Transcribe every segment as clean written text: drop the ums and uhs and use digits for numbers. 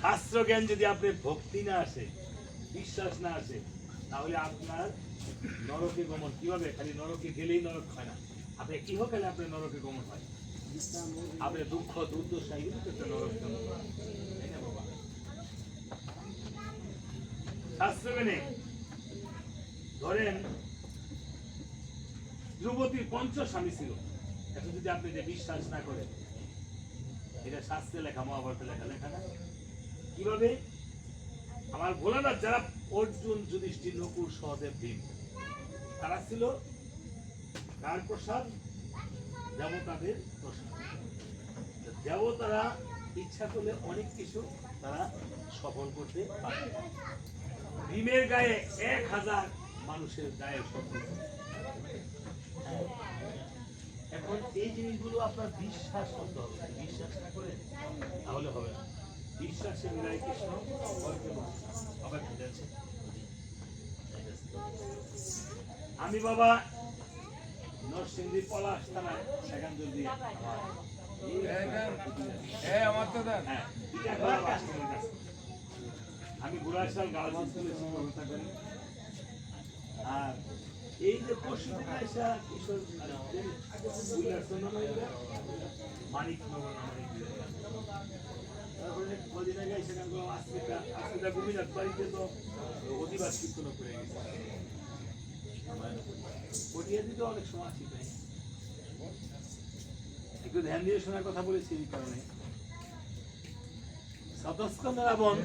শাস্ত্র জ্ঞান যদি আপনার ভক্তি না আসে, বিশ্বাস না আসে, তাহলে আপনার নরকে গমন কিভাবে? খালি নরকে গেলেই নরক হয় না, আপনি ইহকালে আপনার নরকে গমন হয়। আপনার দুঃখ দুর্দশা এগুলো তো নরক গমন, তাই না বাবা? শাস্ত্র মেনে ধরেন ধ্রুবতীর পঞ্চ স্বামী ছিল, এখন যদি আপনি যে বিশ্বাস না করেন, এটা শাস্ত্রে লেখা, মহাভারতে লেখা, লেখা না কিভাবে? আমার ভোলানাথ যারা অর্জুন, যুধিষ্ঠির, নকুল, সহদেব, ভীম, তারা ছিল কার প্রসাদ? দেবতাদের প্রসাদ। দেবতারা ইচ্ছা করলে অনেক কিছু তারা সফল করতে পারে। ভীমের গায়ে 1000 মানুষের গায়ে সফল। এখন এই জিনিসগুলো আপনার বিশ্বাস করতে হবে, বিশ্বাস না করে তাহলে হবে না। বিশ্বাসে মিলাই কৃষ্ণ আবার ঠিক আছে। আমি বাবা নরসিংদী পলাশ থানায় সেখান দিয়ে আমি গুড়াশাল গার্লস স্কুলে শিক্ষকতা করি। আর এই যে পশ্চিম কিশোর মানিকনগর তারপরে কদিন আগে সেখানগুলো আস্মিতা গোপীনাথ বাড়িতে তো অধিবাস কীর্তন করে গেছে। পটিয়া দিতে অনেক সময় আসি, তাই একটু ধ্যান দিয়ে শোনার কথা বলেছি এই কারণে। শতস্কন্ধ রাবণ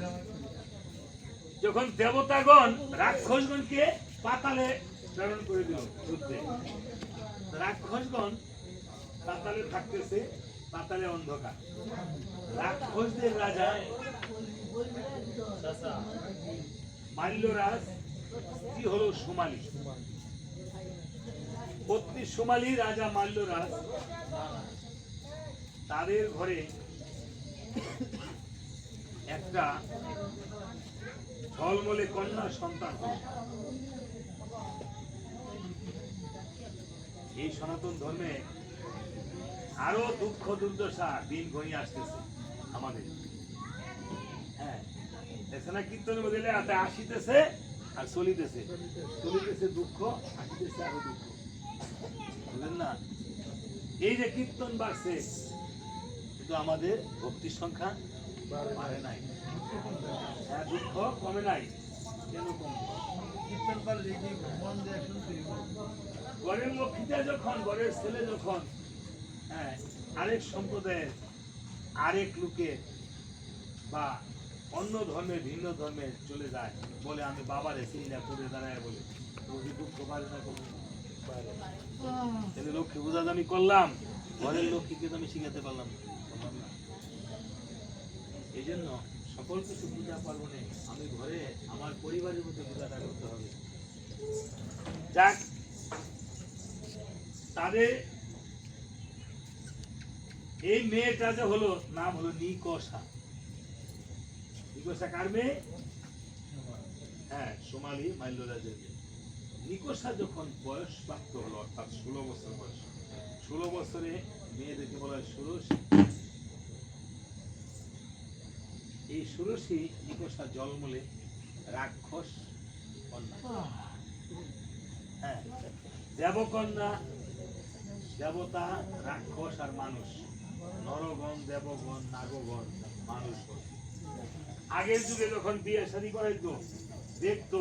যখন দেবতাগণ রাক্ষসগণকে পাতালে প্রেরণ করে দিল যুদ্ধে, রাক্ষসগণ পাতালে থাকতেছে, পাতালে অন্ধকার। রাক্ষসদের রাজা মাল্যরাজ কি হলো সোমালি, পত্নী সোমালি রাজা মাল্যরাজ, তাদের ঘরে একটা ঝলমলে কন্যা সন্তান হল। এই সনাতন ধর্মে আরো দুঃখ দুর্দশা দিন ঘনিয়ে আসতেছে আমাদের। হ্যাঁ, এখানে কীর্তনের মধ্যে আসিতেছে আর চলিতেছে, চলিতেছে দুঃখ, আসিতেছে আরো দুঃখ, বুঝলেন না? এই যে কীর্তন বাড়ছে, কিন্তু আমাদের ভক্তির সংখ্যা বাড়ে নাই। হ্যাঁ, দুঃখ কমে নাই। কেন কমবে? কীর্তন বাড়লে ঘরের লক্ষ্মীটা যখন, ঘরের ছেলে যখন আরেক সম্প্রদায়ের আরেক লোকে বা অন্য ধর্মের ভিন্ন ধর্মে চলে যায়, বলে আমি বাবার চিন্তা করে দাঁড়ায়, বলে দুঃখ পারে না, তাহলে লক্ষ্মী পূজা আমি করলাম, ঘরের লক্ষ্মীকে তো আমি শিখাতে পারলাম না। এই জন্য সকল কিছু পূজা পার্বণে আমি ঘরে আমার পরিবারের মধ্যে পূজাটা করতে হবে। যাক, তাদের এই মেয়েটা যে হলো, নাম হলো নিকষা। নিকষা কার মেয়ে? হ্যাঁ, সোমালি মাল্যরাজের মেয়ে। নিকষা যখন বয়স প্রাপ্ত হলো, অর্থাৎ 16 বছর বয়স, 16 বছরে মেয়েদেরকে বলা হয় ষোড়শী। এই ষোড়শী নিকষা জন্মলে রাক্ষস কন্যা। হ্যাঁ, দেবকন্যা, দেবতা, রাক্ষস আর মানুষ, নরগণ, দেবগণ, নাগগণ, মানুষ। আগের যুগে যখন বিয়ে শাদী করাইতো, দেখতো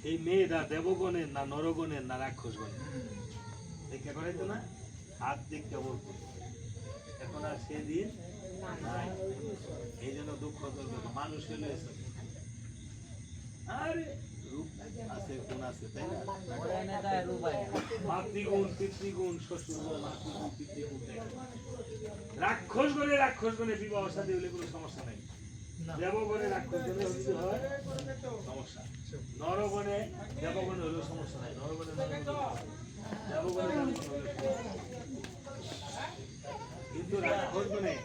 এই মেয়েরা দেবগণের না নরগণের না রাক্ষসগণের, দেখে করাইতো না, হাত দেখতে বলতো। এখন আর সেদিন নাই, এই জন্য দুঃখ করবে। মানুষ হলে আরে রূপ আছে, গুণ আছে, তাই না? মাতৃগুণ, পিতৃগুণ, শ্বশুরগুণ, মাতৃগুণ, পিতৃগুণ। রাক্ষসগণে, রাক্ষসগণে বিবাহ সাথে হলে কোনো সমস্যা নাই। দেবগণে, রাক্ষসগণে হতে হয় সমস্যা। নরগণে, দেবগণে হলেও সমস্যা নাই। নরগণে, দেবগণে, কিন্তু রাক্ষসগণে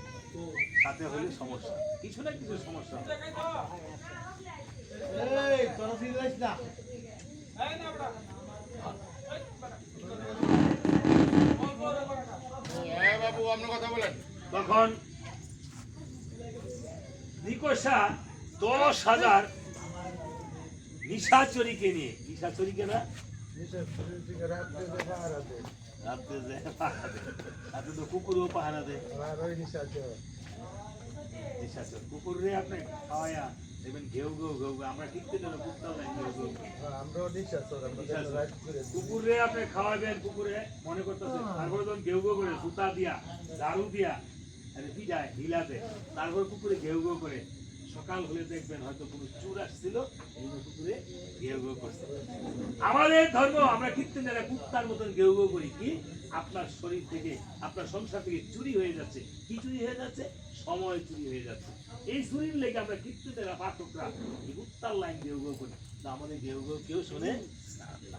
সাথে হলে সমস্যা, কিছু না কিছু সমস্যা। এই তোরা ফিরাইস না, এই না বড়, এই বাবা বাবু আপনার কথা বলেন। তখন নিকষা 10,000 নিশাচরীকে নিয়ে, নিশাচরীকে না রাত্রে যে পাহারা দেয়, রাতে তো কুকুরও পাহারা দেয়। নিশাচর কুকুরে আপনি খাওয়ায়া দেখবেন ঘেউ ঘেউ ঘেউ ঘেউ, আমরা ঠিক করে কুকুরটাও নাই ঘেউ ঘেউ। কুকুরে আপনি খাওয়াবেন, কুকুরে মনে করতেছে, তারপরে যখন ঘেউ ঘেউ করে জুতা দিয়া ঝাড়ু দিয়া পিঠায় হিলাতে, তারপর কুকুরে ঘেউ ঘেউ করে। সকাল হলে দেখবেন হয়তো কোনো চোর আসছিল, এই জন্য কুকুরে ঘেউ ঘেউ করছে। আমাদের ধর্ম আমরা কীর্তন যারা কুত্তার মতন ঘেউ ঘেউ করি। কি আপনার শরীর থেকে, আপনার সংসার থেকে চুরি হয়ে যাচ্ছে। কি চুরি হয়ে যাচ্ছে? সময় চুরি হয়ে যাচ্ছে। এই চুরির লেগে আমরা কীর্তন যারা পাঠকরা এই কুত্তার লাইন ঘেউ ঘেউ করি, তো আমাদের ঘেউ ঘেউ কেউ শোনে না।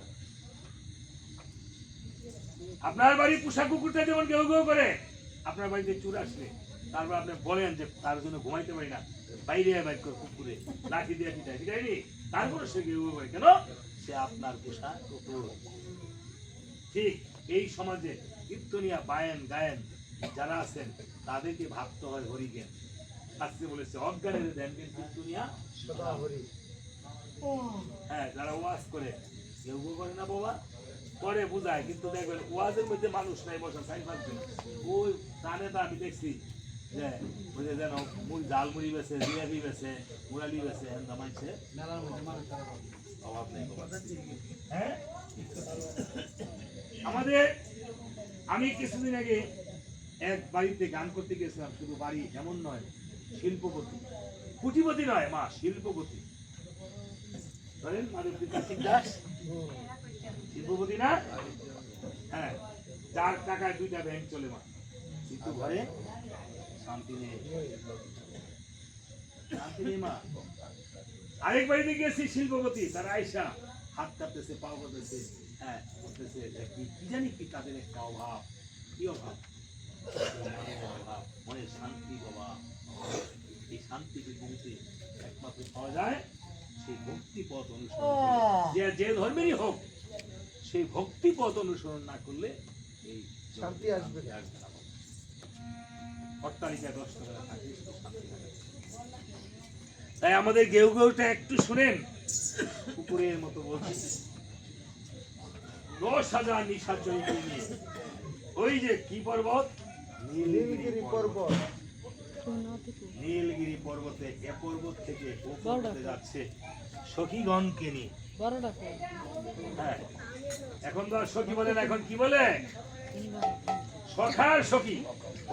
আপনার বাড়ি পোষা কুকুরটা যেমন ঘেউ ঘেউ করে, আপনার বাড়িতে চোর আসলে তারপর আপনি বলেন যে তার জন্য ঘুমাইতে পারি না, বাইরে বাইর করে কুকুরে লাঠি দিয়ে পিটাই পিটাইনি, তারপরে সে ঘেউ ঘেউ করে। কেন? সে আপনার পোষা কুকুর। ঠিক এই সমাজে কীর্তনিয়া বায়েন গায়েন যারা আছেন তাদেরকে ভাবতে হয় হরিজ্ঞান। শাস্ত্রে বলেছে অজ্ঞানের ধ্যান জ্ঞান কীর্তনিয়া সদা হরি। হ্যাঁ, যারা ওয়াজ করে কেউ করে না বাবা, পরে বুঝায়, কিন্তু দেখবেন ওয়াজের মধ্যে মানুষ নাই বসা চাই পাচ্ছেন। ওই টানে তো আমি দেখছি যে বুঝে যেন জাল মুড়ি বেছে, জিলাপি বেছে, মুরালি বেছে, এন্দা মানছে অভাব নেই বাবা। হ্যাঁ, আমাদের আমি কিছুদিন আগে এক বাড়িতে গান করতে গেছিলাম। শুধু বাড়ি এমন নয়, শিল্পপতি, কুটিপতি নয়, মা শিল্পপতি। ধরেন মাধবী কার্তিক দাস শিল্পপতি না? হ্যাঁ, যার টাকায় 2টা ব্যাংক চলে মা, কিন্তু ঘরে শান্তি নেই, শান্তি নেই মা। আরেক বাড়িতে গেছি শিল্পপতি, তারা আইসা হাত কাঁপতেছে, পাও কাঁপতেছে, হ্যাঁ বলতেছে কি জানি কি তাদের একটা অভাব। কি অভাব? মনের শান্তি অভাব। এই শান্তি পৃথিবীতে একমাত্র পাওয়া যায় সেই ভক্তি পথ অনুসরণ করে। যে ধর্মেরই হোক, সেই ভক্তি পথ অনুসরণ না করলে এই শান্তি আসবে না। অট্টালিকায় 10 টাকা থাকে, শান্তি থাকে। তাই আমাদের গেউ গেউটা একটু শুনেন, কুকুরের মতো বলছে 10,000 নিশাচরীকে নিয়ে ওই যে কি পর্বত, নীলগিরি পর্বত। নীলগিরি পর্বতে এ পর্বত থেকে ও পর্বতে যাচ্ছে সখীগণকে নিয়ে। হ্যাঁ, এখন তো সখী বলেন, এখন কি বলে? সখার সখী।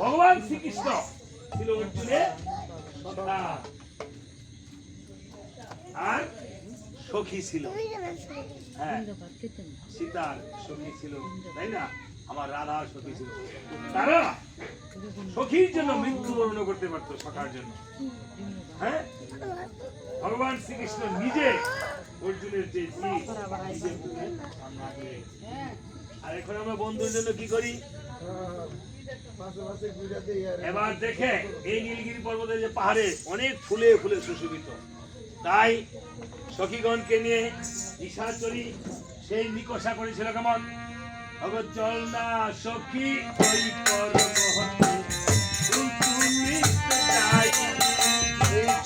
ভগবান শ্রীকৃষ্ণ ছিল অর্জুনের সখা আর সখী ছিল, হ্যাঁ সীতার সখী ছিল, তাই না? আমার রাধার সখী ছিল। তারা সখীর জন্য মৃত্যুবরণ করতে পারতো, সখার জন্য। হ্যাঁ, ভগবান শ্রীকৃষ্ণ নিজে অর্জুনের যে আর এখন আমরা বন্ধুর জন্য কি করি? এবার দেখে এই নীলগিরি পর্বতের যে পাহাড়ে অনেক ফুলে ফুলে সুশোভিত, তাই সখীগণকে নিয়ে নিশাচরী সেই নিকষা করেছিল কেমন? চল না সখী ওই পর্বতে,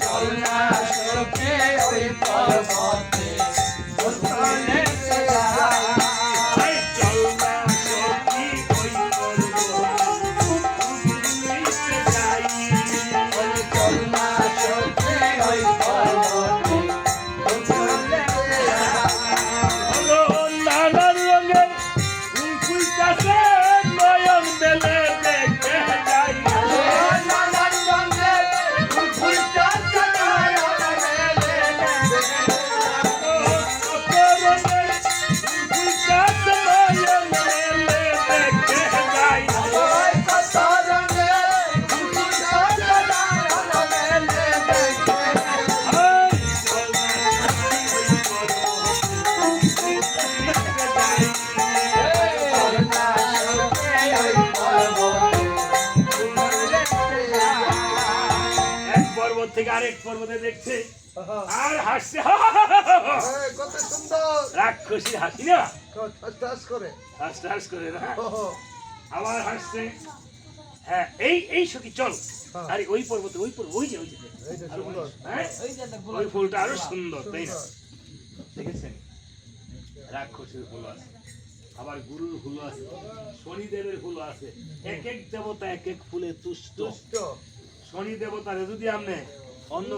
চল না সখী ওই পর্বতে, থেকে আরেক পর্বতে দেখছে আর হাসছে, কত সুন্দর রাক্ষসী হাসি না, ঠাস ঠাস করে না, আবার হাসছে। হ্যাঁ এই এই সখী চল হ্যাঁ। আরে ওই পর্বতে ওই যে এইটা আরো সুন্দর। হ্যাঁ ওই ফুলটা আরো সুন্দর তাই না দেখেছেন রাক্ষসের ফুল আছে আবার গুরুর ফুল আছে শনিদেবের ফুল আছে এক এক দেবতা এক এক ফুলে তুষ্ট দুষ্ট। শনি দেবতারে যদি আপনি অন্য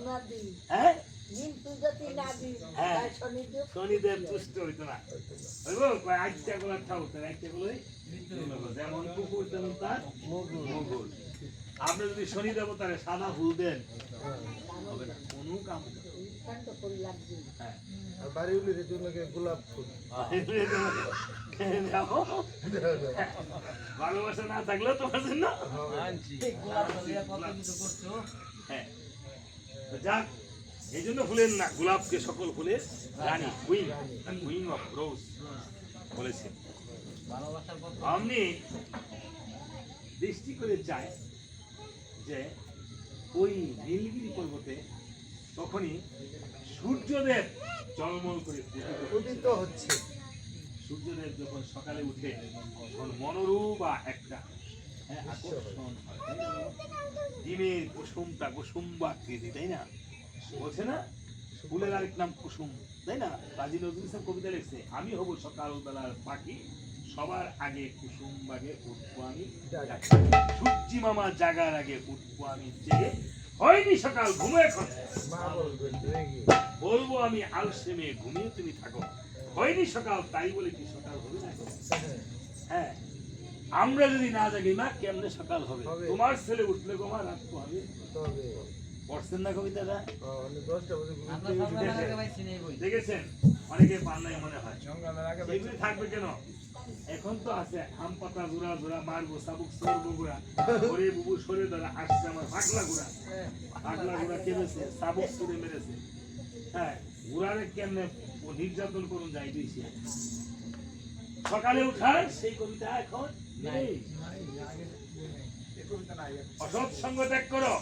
নদী হ্যাঁ কিন্তু যদি না দিই হ্যাঁ। তাই শনিদেব শনিদেব তুষ্ট হইতো না হইব কয় আজটা গুলো ঠাউতেন একটা গুলোই যেমন কুকুর তেমন তার মুগুর আপনি যদি শনি দেবতারে সাদা ফুল দেন হ্যাঁ। হবে না কোনো কাম হবে না। শান্ত করে লাগবে হ্যাঁ আর বাড়ি উলির জন্য গোলাপ ফুল। ভালোবাসা না থাকলেও তোমার জন্য হ্যাঁ তো যাক এই জন্য ফুলের না গোলাপকে সকল ফুলের রানী কুইন অফ রোজ বলেছে আপনি দৃষ্টি করে যায় যে ওই নীলগিরি পর্বতে তখনই সূর্যদেব জলমল করে উদিত হচ্ছে। সূর্যদেব যখন সকালে উঠে তখন মনোরূপা একটা আকর্ষণ হয় তাই না? ডিমের কুসুম্বা আকৃতি তাই না বলছে না ফুলের আরেক নাম কুসুম তাই না কাজী নজরুল ইসলাম কবিতা লিখছে আমি হব সকালবেলার পাখি সবার আগে কুসুম বাগে উঠবো আমি সূর্যি মামা জাগার আগে উঠবো আমি জেগে হয়নি সকাল ঘুমে এখন মা বলবেন রেগে। বলবো আমি আলসে মেয়ে ঘুমিয়ে তুমি থাকো হয়নি সকাল তাই বলে কি সকাল হবে না হ্যাঁ আমরা যদি না জাগি মা কেমনে সকাল হবে হবে। তোমার ছেলে উঠলে গোমা রাত হবে তবে পড়ছেন না কবিতাটা অনেক 10টা বাজে ঘুমোতে দেখেছেন অনেকে পান নাই মনে হয় এগুলি থাকবে কেন এখন তো আছে আম পাতা জোড়া জোড়া মারবো সাবুক সরবো গুড়া ওরে বুবু সরে ধরা আসছে আমার পাগলা গুড়া কেমেছে সাবুক সরে মেরেছে হ্যাঁ গুড়ারে কেমনে নির্যাতন করুন যাই দিয়েছে সকালে উঠার সেই কবিতা এখন নেই অসৎ সঙ্গ ত্যাগ করো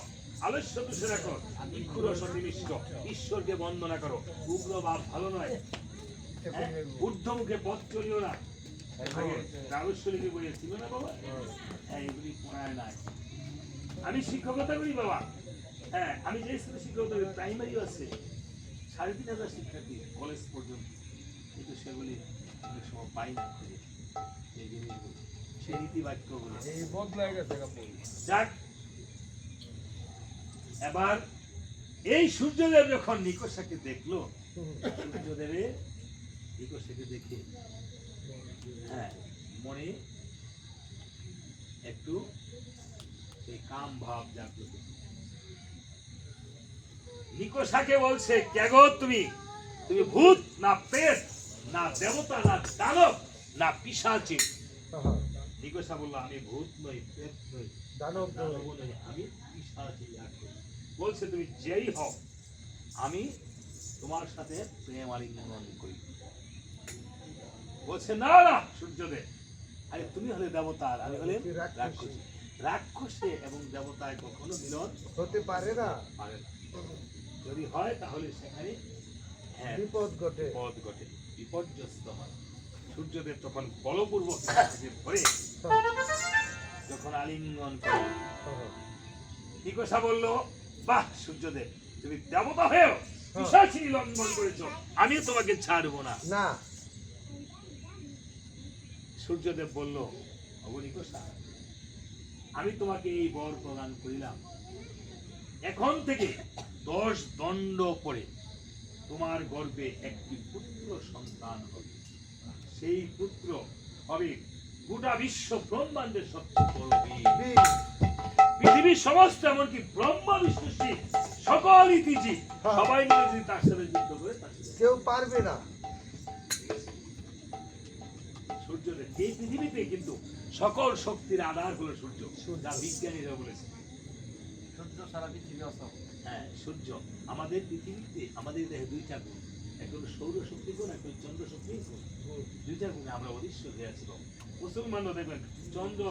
আলস্য তুষে রাখো ভিক্ষুর সতীনিষ্ঠ ঈশ্বরকে বন্দনা করো উগ্র ভাব ভালো নয় হ্যাঁ? ঊর্ধ্বমুখে পথ চলিও না রাজস্বরীকে বলেছিল না বাবা হ্যাঁ এগুলি পড়ায় নাই আমি শিক্ষকতা করি বাবা হ্যাঁ আমি যে স্কুলে শিক্ষকতা করি প্রাইমারিও আছে 3,500 শিক্ষার্থী কলেজ পর্যন্ত কিন্তু সেগুলি অনেক সময় পাই না খুঁজে এই জিনিসগুলো সেই নীতি বাক্যগুলো এই বদলায় গেছে কাপড়। যাক এবার এই সূর্যদেব যখন নিকষাকে দেখলো সূর্যদেবের নিকষাকে দেখে হ্যাঁ মনে একটু সেই কাম ভাব জাগ্রত নিকষাকে বলছে কেগো তুমি তুমি ভূত না প্রেত না দেবতা না দানব না পিশাচী হ্যাঁ, নিকষা বললো আমি ভূত নই প্রেত নই দানব নয়। দানবও নই, আমি পিশাচী রাক্ষস। বলছে তুমি যেই হও আমি তোমার সাথে প্রেম আলিঙ্গন করি বলছে না না সূর্যদেব আরে তুমি হলে দেবতা আর আমি হলে রাক্ষসী রাক্ষসে এবং দেবতায় কখনো মিলন হতে পারে না। পারে না যদি হয় তাহলে সেখানে হ্যাঁ বিপদ ঘটে। বিপদ ঘটে বিপর্যস্ত হয় সূর্যদেব তখন বলপূর্বক ধরে যখন আলিঙ্গন করে হ্যাঁ, নিকষা বলল বাহ সূর্যদেব তুমি দেবতা হয়েও পিশাচী লঙ্ঘন করেছো আমি তোমাকে ছাড়বো না না সূর্যদেব বলল অবনিকষা আমি তোমাকে এই বর প্রদান করিলাম এখন থেকে 10 দণ্ড পরে তোমার গর্ভে একটি পুত্র সন্তান হবে সেই পুত্র হবে গোটা বিশ্ব ব্রহ্মাণ্ডের সবচেয়ে বড় বীর। বীর। পৃথিবীর সমস্ত এমনকি ব্রহ্মা বিষ্ণু শিব সকল ইতিজীব সবাই মিলে যদি তার সাথে যুদ্ধ করে তার সাথে কেউ পারবে না। সূর্যদেব এই পৃথিবীতে কিন্তু সকল শক্তির আধার হলো সূর্য যা বিজ্ঞানীরা বলেছে হ্যাঁ সূর্য আমাদের পৃথিবীতে আমাদের দেহে 2টা গুণ একটা হলো সৌর শক্তি গুণ একটা হলো চন্দ্র শক্তি গুণ 2টা গুণে আমরা অদৃশ্য হয়ে আছি বাবা মুসলমানরা দেখবেন চন্দ্র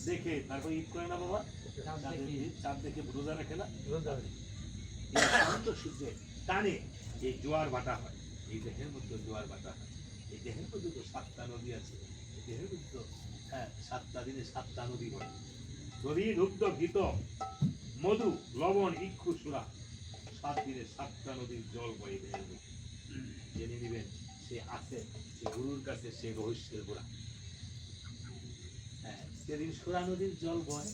দেখে তারপর ঈদ করে না বাবা চাঁদ দেখে রোজা রাখে না রোজা। এই চন্দ্র সূর্যের টানে এই জোয়ার ভাটা হয় এই দেহের মধ্যে জোয়ার ভাটা হয় এই দেহের মধ্যে তো 7টা নদী আছে এই দেহের মধ্যে তো হ্যাঁ 7টা দিনে 7টা নদী বলে দধি দুগ্ধ ঘিত মধু লবণ ইক্ষু সুরা 7 দিনে 7টা নদীর জল বয়ে বেরোবে। জেনে নিবেন সে আছে, সে গুরুর কাছে সে রহস্যের গোড়া। হ্যাঁ, যেদিন সুরা নদীর জল বয়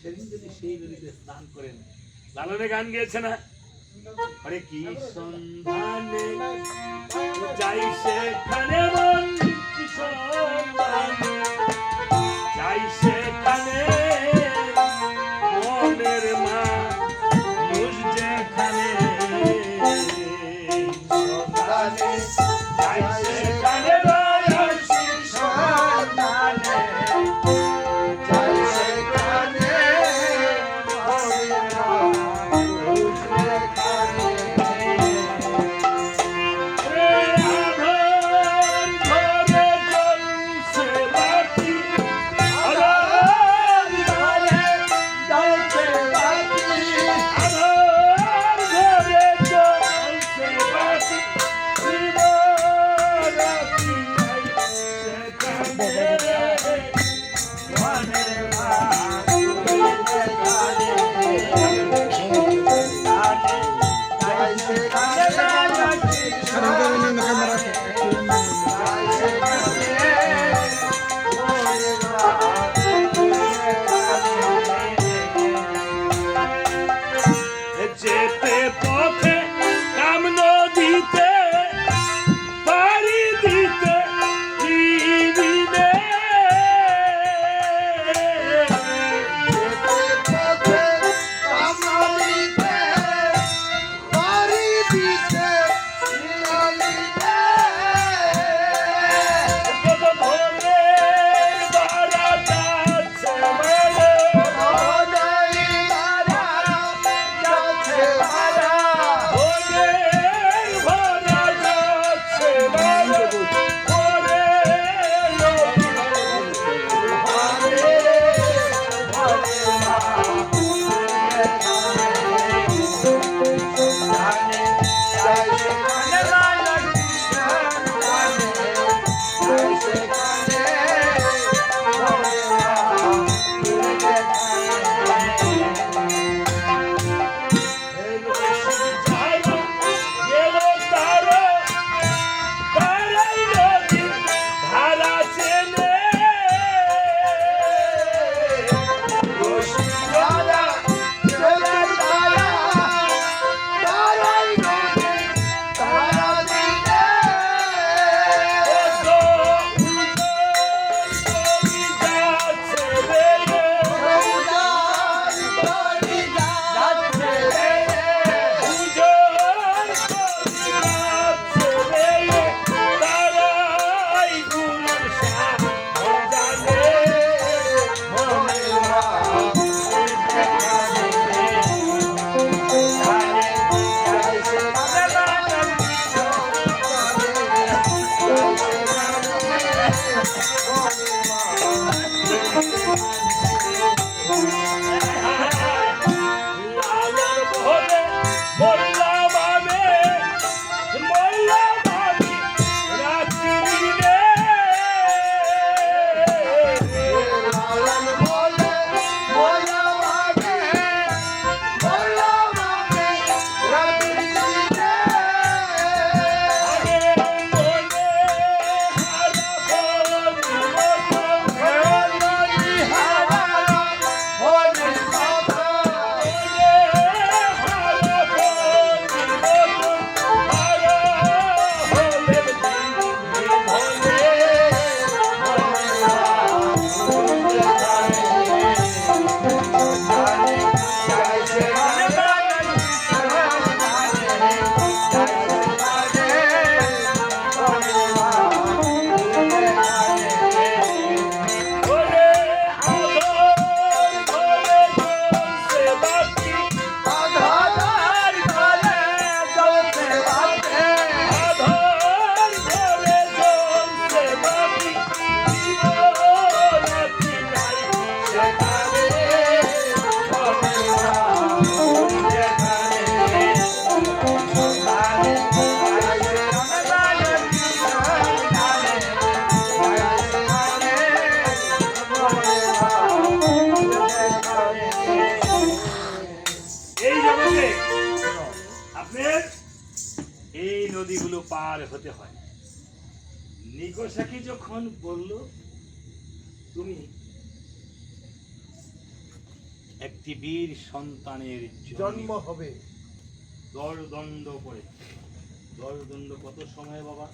সেদিন যদি সেই নদীতে স্নান করেন, লালনে গান গেয়েছে না, আরে কি সন্ধানে যাই সেখানে মন, কি সন্ধানে যাই সেখানে মনের মানুষ যেখানে, সন্ধানে যাই সেখানে রহস্যের সন্ধানে যাই সেখানে মনের মানুষ যেখানে। আধার ঘরে জ্বলছে বাতি, আধার নদীগুলো পার হতে হয়। নিকষাকে যখন বলল তুমি একটি বীর সন্তানের জন্ম হবে দণ্ডদণ্ড করে, দণ্ডদণ্ড কত সময় বাবা?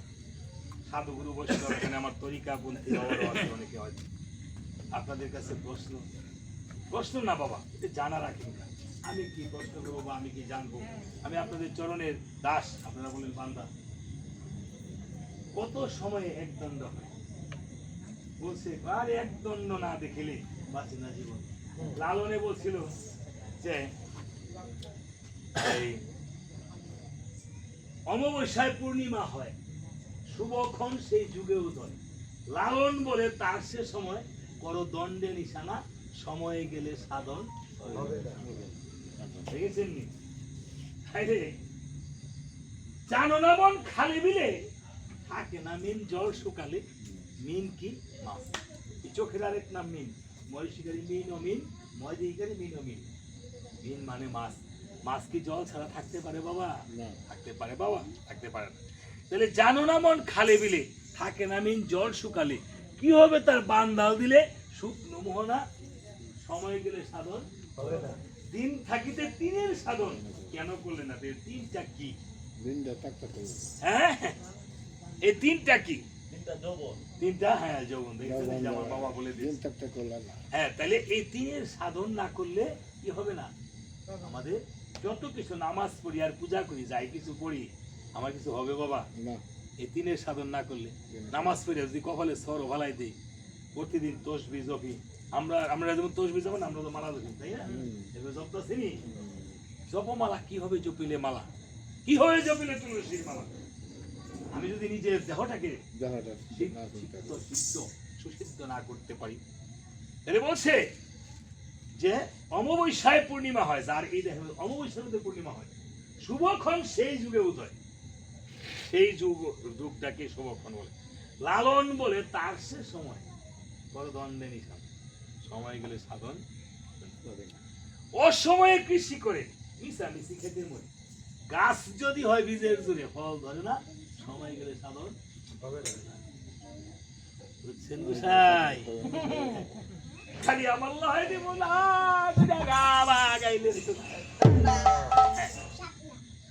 সাধুগুরু বৈষ্ণব এখানে আমার তরিকা পন্থী বাবারও আছে অনেকে হয়তো। আপনাদের কাছে প্রশ্ন, প্রশ্ন না বাবা, এটা জানা রাখেন না। আমি কি প্রশ্ন করবো বা আমি কি জানবো? আমি আপনাদের চরণের দাস, আপনারা বলেন বান্দা। কত সময়ে এক দণ্ড হয়? বলছে আর এক দণ্ড না দেখিলে বাঁচে না জীবন। লালনে বলছিল যে এই অমাবস্যায় পূর্ণিমা হয়, শুভক্ষণ সেই যুগে উদয়। লালন বলে তার সে সময় করো দণ্ডে নিশানা, সময়ে গেলে সাধন হবে না। দেখেছেন নি? আরে জানো না মন খালি বিলে থাকে না মিন, জল শুকালে মিন কি মাছ। এই চোখের আরেক নাম মিন, ময় শিকারী মিন ও মিন, ময় দিকারী মিন ও মিন। মিন মানে মাছ। মাছ কি জল ছাড়া থাকতে পারে বাবা? থাকতে পারে বাবা? থাকতে পারে না। তাহলে জানো না মন খালে বিলে থাকে না মিন, জল শুকালে কি হবে তার বান্ধাল দিলে শুকনো মোহনা, সময় গেলে সাধন হবে না। দিন থাকিতে তিনের সাধন কেন করলে না? তিনটা কি? হ্যাঁ, এই তিনটা কি? তিনটা, হ্যাঁ যৌবন। দেখেছেন আমার বাবা বলে দিয়েছে। হ্যাঁ, তাহলে এই তিনের সাধন না করলে কি হবে না? আমাদের যত কিছু নামাজ পড়ি আর পূজা করি, যাই কিছু পড়ি, আমার কিছু হবে বাবা? এই তিনের সাধন না করলে। নামাজ পড়ে যদি কপালে সর ভালাই দিই, প্রতিদিন তসবিহ জপি, আমরা যেমন তসবিহ জপি, আমরা তো মালা জপি, তাই না? এবার জপতেছি জপমালা। কি হবে জপিলে মালা? কি হবে জপিলে তুলসীর মালা? আমি যদি নিজের দেহটাকে সুসিদ্ধ না করতে পারি, তাহলে বলছে যে অমাবস্যায় পূর্ণিমা হয়, যার এই দেখে অমাবস্যার মধ্যে পূর্ণিমা হয়, শুভক্ষণ সেই যুগে উদয়। সেই যুগটাকে শুভক্ষণ বলে। লালন বলে তার সে সময় বড় দণ্ডে নিশান, সময় গেলে সাধন। অসময়ে কৃষি করে মিশামিশি খেতে মরে, গাছ যদি হয় বীজের জোরে ফল ধরে না, সময় গেলে সাধন হবে না। বুঝছেন গোসাই? খালি আমার লয় দেব না, দুটা গাবা গাইলে দিত না।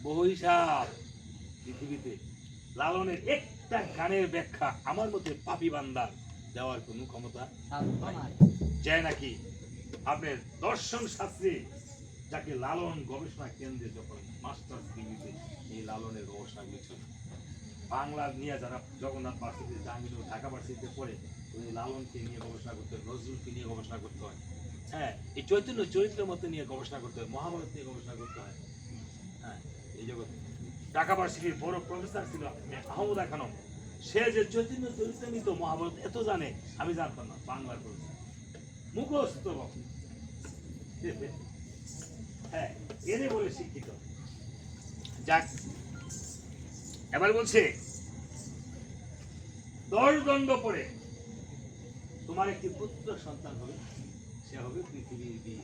বহু হিসাব পৃথিবীতে লালনের একটা গানের ব্যাখ্যা আমার মতে পাপী বান্দার দেওয়ার কোনো ক্ষমতা যায় নাকি? আপনার দর্শন শাস্ত্রে যাকে লালন গবেষণা কেন্দ্রে যখন মাস্টার্স ডিগ্রিতে এই লালনের গবেষণাগুলি ছিল, বাংলা নিয়ে যারা জগন্নাথ ভার্সিটিতে, জাহাঙ্গীরনগর, ঢাকা ভার্সিটিতে পড়ে, ওই লালনকে নিয়ে গবেষণা করতে হয়, নজরুলকে নিয়ে গবেষণা করতে হয়, হ্যাঁ, এই চৈতন্য চরিত্রের মধ্যে নিয়ে গবেষণা করতে হয়, মহাভারত নিয়ে গবেষণা করতে হয়। হ্যাঁ, এই জগৎ ঢাকা ভার্সিটির বড় প্রফেসর ছিল আহমদা খানম, সে যে চৈতন্য চরিত্রান্বিত মহাভারত এত জানে আমি জানতাম না। বাংলার প্রফেসর মুখস্থ, হ্যাঁ, এনে বলে শিক্ষিত। যাক, এবার বলছে দণ্ডদণ্ড পড়ে তোমার একটি পুত্র সন্তান হবে, সে হবে পৃথিবীর বীর।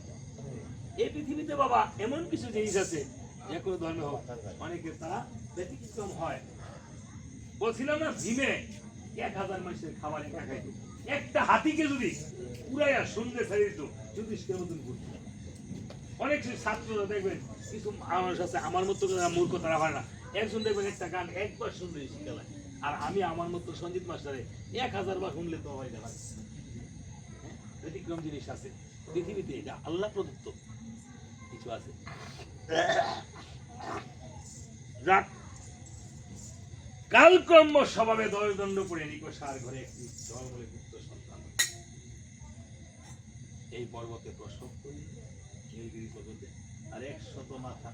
এই পৃথিবীতে বাবা এমন কিছু জিনিস আছে, যে কোনো ধর্মে হোক, অনেকের তারা ব্যতিক্রম হয়। বলছিলাম না ভীমে 1000 মানুষের খাবার একা খাইত, একটা হাতিকে যদি পুরাইয়া শূন্য ছেড়ে দিত, যুধিষ্ঠিরের মতন ঘুরত। অনেক ছাত্ররা দেখবেন, কিছু মানুষ আছে আমার মতো মূর্খ, তারা হয় না। একজন দেখবেন একটা গান একবার শুনলে শিখে যায়, আর আমি আমার মতো সঞ্জিত মাস্টারে 1000 বার শুনলে তো হয় না। ব্যতিক্রম জিনিস আছে পৃথিবীতে, এটা আল্লাহ প্রদত্ত কিছু আছে। যাক, কালক্রম্য স্বভাবে দণ্ডদণ্ড পড়ে নিকষার ঘরে একটি জল বলে পুত্র সন্তান। এই পর্বতে প্রসব করি, নীলগিরি পর্বতে, আর 100 মাথা,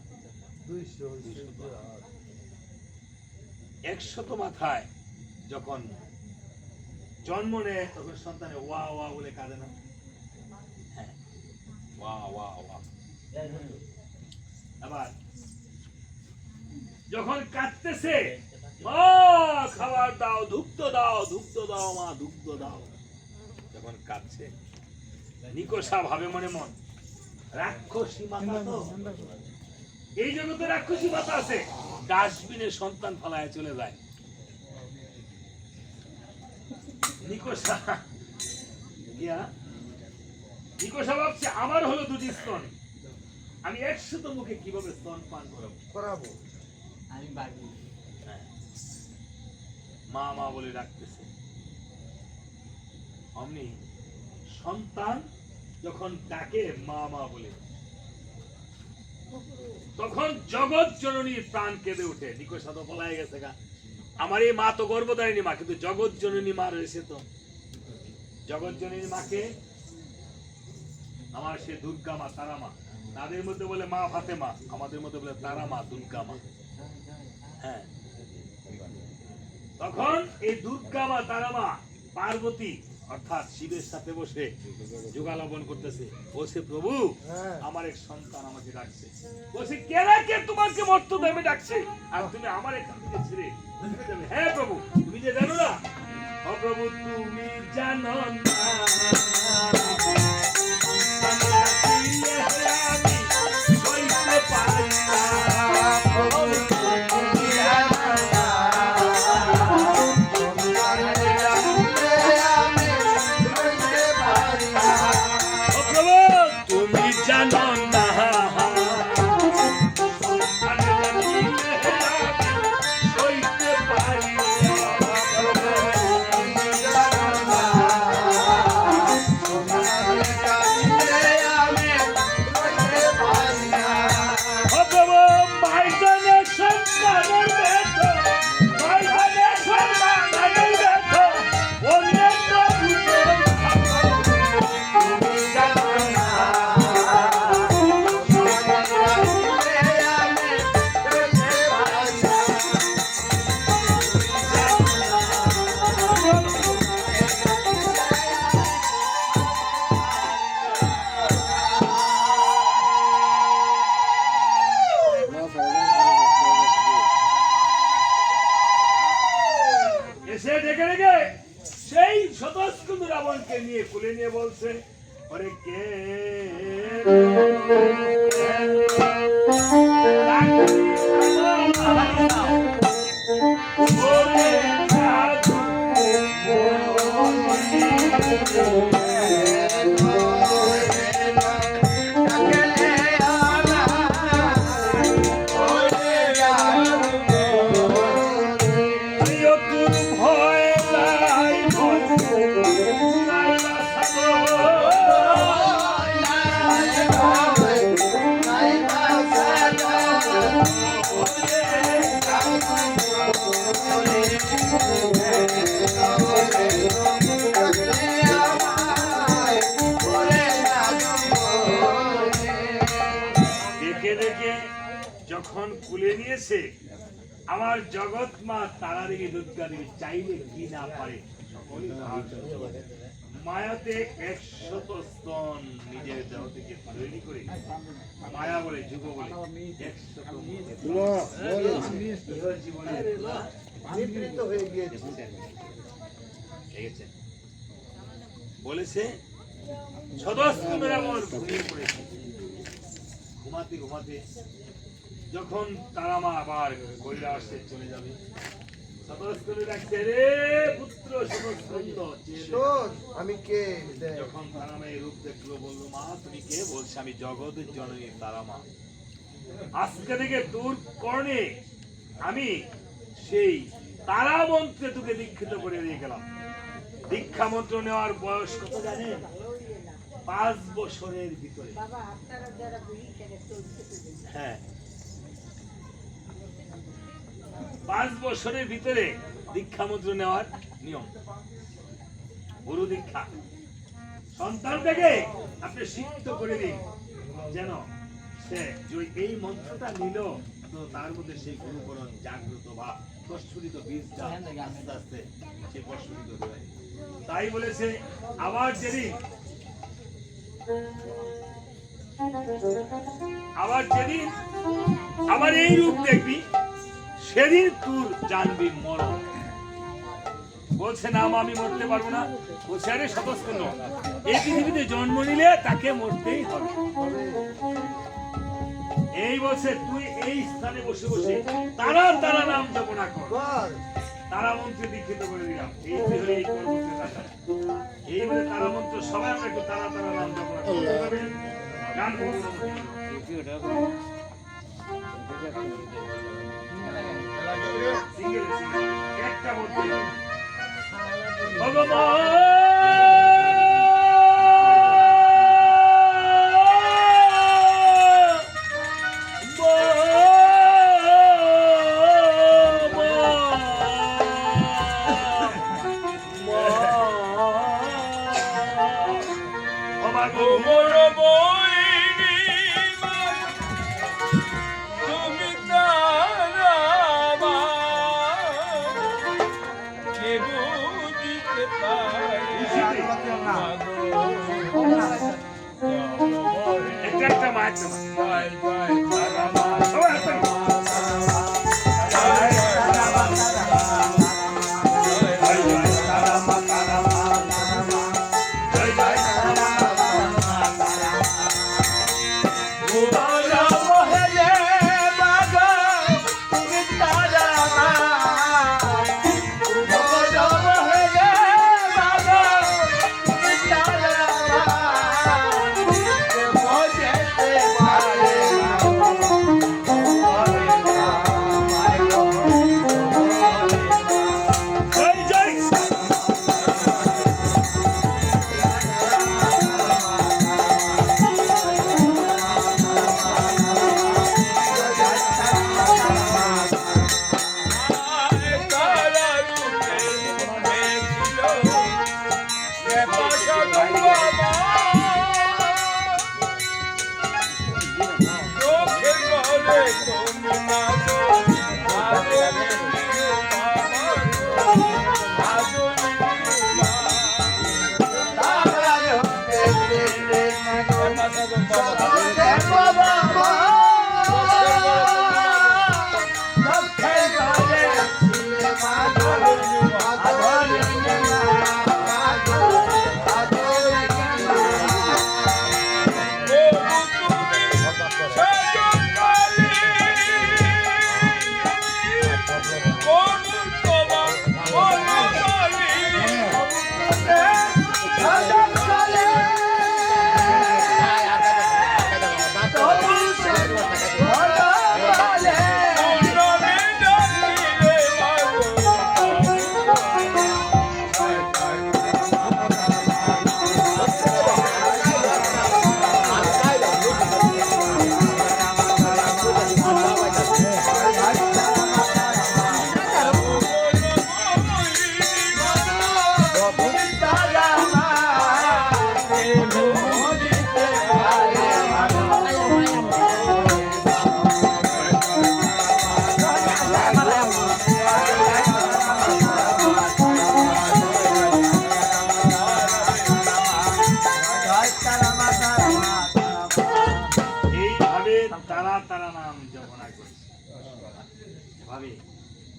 100 মাথায় যখন জন্ম নেয়, তখন সন্তানে ওয়া ওয়া বলে কাঁদে না? হ্যাঁ, ওয়া ওয়া ওয়া। আবার যখন কাঁদতেছে, মা খাবার দাও, দুগ্ধ দাও, দুগ্ধ দাও, মা দুগ্ধ দাও, যখন কাঁদছে, নিকষা ভাবে মনে মন রাক্ষসী মাতা, তো এই জগতে রাক্ষসী মাতা আছে, ডাস্টবিনে সন্তান ফালায় চলে যায়। নিকোষা ভাবছে আমার হলো দুটি স্তন, আমি 100 মুখে কিভাবে স্তন পান করাবো। আমি বাকি মা মা বলে ডাকতেছে। অমনি সন্তান যখন ডাকে মা মা বলে, তখন জগৎ জননীর প্রাণ কেঁদে ওঠে। নিকোষা তো পলায় গেছে গা, আমার এই মা তো গর্ভধারিণী মা, কিন্তু জগৎ জননী মা রয়েছে। তো জগৎ জননী মাকে আমার সে দুর্গা মা, তারা মা, তাদের মধ্যে বলে মা ফাতেমা, আমাদের মধ্যে বলে তারা মা, দুর্গা মা। হ্যাঁ, তখন এই দুর্গা মা, তারা মা, পার্বতী অর্থাৎ শিবের সাথে বসে যোগালবন করতেছে। বলছে প্রভু আমার এক সন্তান আমাকে ডাকছে। বলছে কে তোমাকে মর্ত দেবে ডাকছে, আর তুমি আমার এখান থেকে ছেড়ে যাবে? হ্যাঁ প্রভু, তুমি যে জানো না। ও প্রভু তুমি জানো না, আমি সইতে পারি না। প্রভু তুমি জানো না, তুমি জানো না, সইতে পারি সেই শতস্কন্ধ রাবণকে নিয়ে কুলে নিয়ে বলছে, ওরে কে যখন কুলে নিয়েছে আমার জগৎ মা তারা দেবী, দুর্গা দেবী চাইলে কি না পারে মায়াতে 100 স্তন নিজের দেহ থেকে তৈরি করে, মায়া বলে যুগ বলে 100 জীবনে বিকৃত হয়ে গিয়েছে। বলেছে সদস্য রাবণ ঘুমিয়ে পড়েছে। ঘুমাতে ঘুমাতে যখন তারা মা আবার কৈলাসে চলে যাবে, আমি কে? যখন তারা মা এই রূপ দেখলো, বললো মা তুমি কে? বলছে আমি জগতের জননী তারা মা। আজকে থেকে তোর কর্ণে আমি সেই তারা মন্ত্রে তোকে দীক্ষিত করে দিয়ে গেলাম। দীক্ষা মন্ত্র নেওয়ার বয়স কত জানেন? 5 বছরের ভিতরে। হ্যাঁ, 5 বছরের ভিতরে দীক্ষা মন্ত্র নেওয়ার নিয়ম। গুরু দীক্ষা সন্তানটাকে আপনি শিক্ষিত করে দিন, যেন সে এই মন্ত্রটা নিল তো তার মধ্যে সেই গুরুকরণ জাগ্রত বা প্রস্ফুটিত বীজটা আস্তে আস্তে সে প্রস্ফুটিত হয়। তাই বলেছে আবার যেদিন আবার এই রূপ দেখবি, সেদিন তোর জানবি মরণ। বলছে না আমি মরতে পারবো না। বলছে আরে সতস্কন্ধ, এই পৃথিবীতে জন্ম নিলে তাকে মরতেই হবে। এই বলছে তুই এই স্থানে বসে বসে তারা তারা নাম জপনা কর। কর তারা মন্ত্রে দীক্ষিত করে দিলাম। এই যে হলো এই কর্মকে রাখা। এই বলে তারা মন্ত্র সবাই আমরা একটু তারা তারা নাম জপনা করি। গান করবো না। সিঙ্গেল সিঙ্গেল একটা বলতে একটা মাছ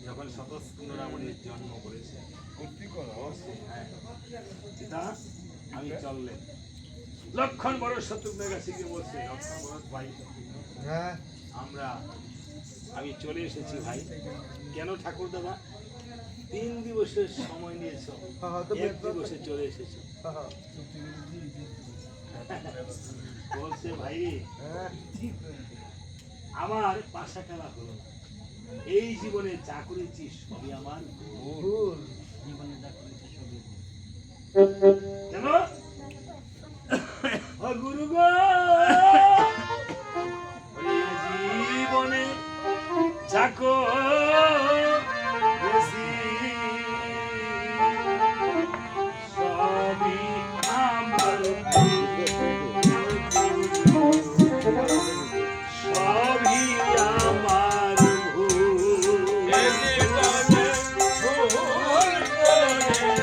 যখন শতস্কন্দ রাবণের জন্ম করেছে আমি চললেন লক্ষণ বড় শত্রুঘ্নের কাছে গিয়ে বলছে লক্ষণ বড় ভাই আমি চলে এসেছি ভাই। কেন ঠাকুর দাদা 3 দিবসের সময় নিয়েছ, 1 দিবসে চলে এসেছো? বলছে ভাই আমার পাশা খেলা হলো না, এই জীবনে যা করেছি সবই আমার ভুল। কেন গুরু গো জীবনে যা